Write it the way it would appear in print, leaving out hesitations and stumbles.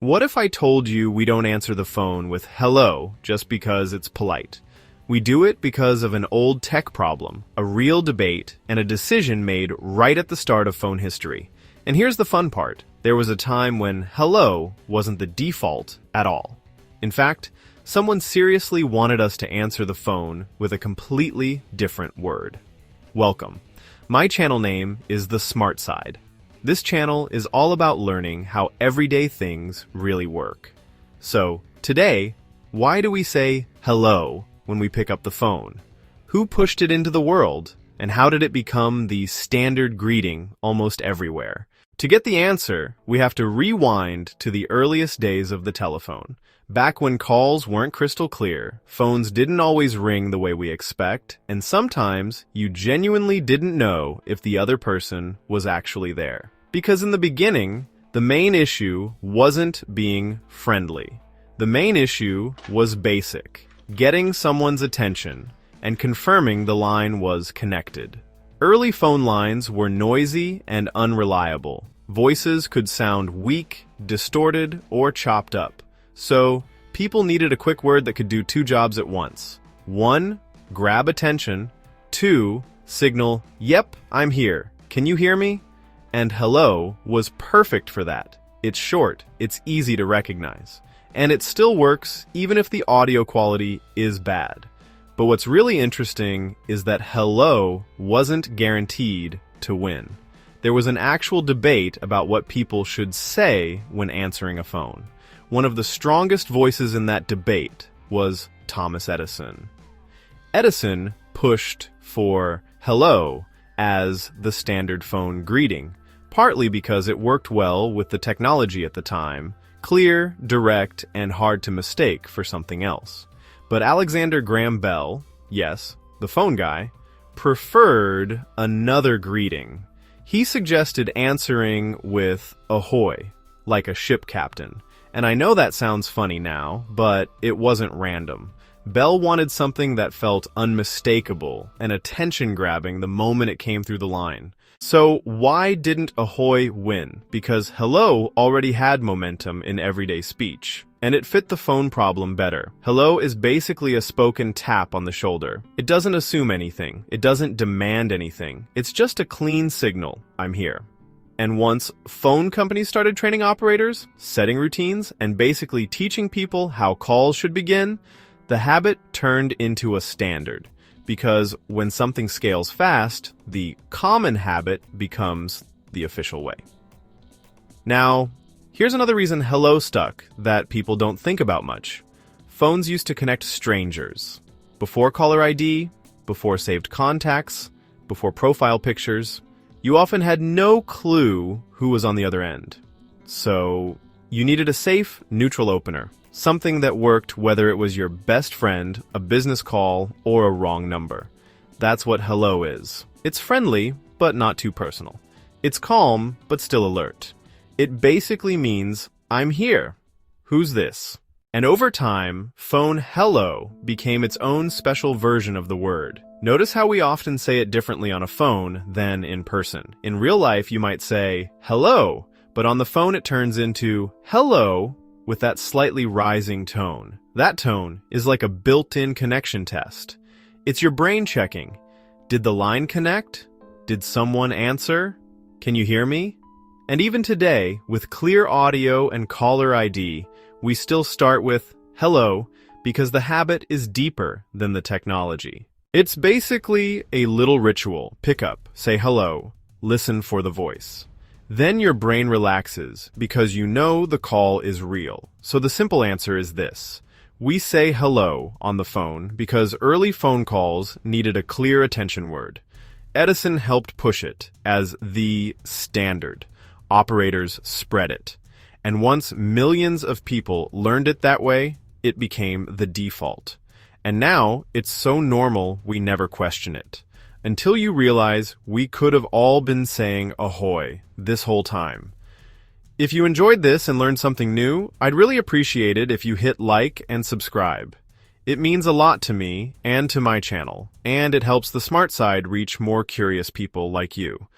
What if I told you we don't answer the phone with hello just because it's polite? We do it because of an old tech problem, a real debate, and a decision made right at the start of phone history. And here's the fun part. There was a time when hello wasn't the default at all. In fact, someone seriously wanted us to answer the phone with a completely different word. Welcome. My channel name is The Smart Side. This channel is all about learning how everyday things really work. So, today, why do we say hello when we pick up the phone? Who pushed it into the world? And how did it become the standard greeting almost everywhere? To get the answer, we have to rewind to the earliest days of the telephone. Back when calls weren't crystal clear, phones didn't always ring the way we expect, and sometimes you genuinely didn't know if the other person was actually there. Because in the beginning, the main issue wasn't being friendly. The main issue was basic, getting someone's attention and confirming the line was connected. Early phone lines were noisy and unreliable. Voices could sound weak, distorted, or chopped up. So, people needed a quick word that could do two jobs at once. 1. Grab attention. 2. Signal, "Yep, I'm here. Can you hear me?" And hello was perfect for that. It's short, it's easy to recognize. And it still works even if the audio quality is bad. But what's really interesting is that hello wasn't guaranteed to win. There was an actual debate about what people should say when answering a phone. One of the strongest voices in that debate was Thomas Edison. Edison pushed for hello as the standard phone greeting, partly because it worked well with the technology at the time, clear, direct, and hard to mistake for something else. But Alexander Graham Bell, yes, the phone guy, preferred another greeting. He suggested answering with ahoy, like a ship captain. And I know that sounds funny now, but it wasn't random. Bell wanted something that felt unmistakable and attention-grabbing the moment it came through the line. So why didn't ahoy win? Because hello already had momentum in everyday speech, and it fit the phone problem better. Hello is basically a spoken tap on the shoulder. It doesn't assume anything. It doesn't demand anything. It's just a clean signal, "I'm here." And once phone companies started training operators, setting routines, and basically teaching people how calls should begin, the habit turned into a standard. Because when something scales fast, the common habit becomes the official way. Now, here's another reason hello stuck that people don't think about much. Phones used to connect strangers. Before caller ID, before saved contacts, before profile pictures, you often had no clue who was on the other end. So, you needed a safe, neutral opener. Something that worked whether it was your best friend, a business call, or a wrong number. That's what hello is. It's friendly, but not too personal. It's calm, but still alert. It basically means, "I'm here. Who's this?" And over time, phone hello became its own special version of the word. Notice how we often say it differently on a phone than in person. In real life, you might say, "hello," but on the phone it turns into "hello," with that slightly rising tone. That tone is like a built-in connection test. It's your brain checking. Did the line connect? Did someone answer? Can you hear me? And even today, with clear audio and caller ID, we still start with hello because the habit is deeper than the technology. It's basically a little ritual. Pick up, say hello, listen for the voice. Then your brain relaxes because you know the call is real. So the simple answer is this. We say hello on the phone because early phone calls needed a clear attention word. Edison helped push it as the standard. Operators spread it. And once millions of people learned it that way, it became the default. And now it's so normal we never question it. Until you realize we could have all been saying ahoy this whole time. If you enjoyed this and learned something new, I'd really appreciate it if you hit like and subscribe. It means a lot to me and to my channel, and it helps the Smart Side reach more curious people like you.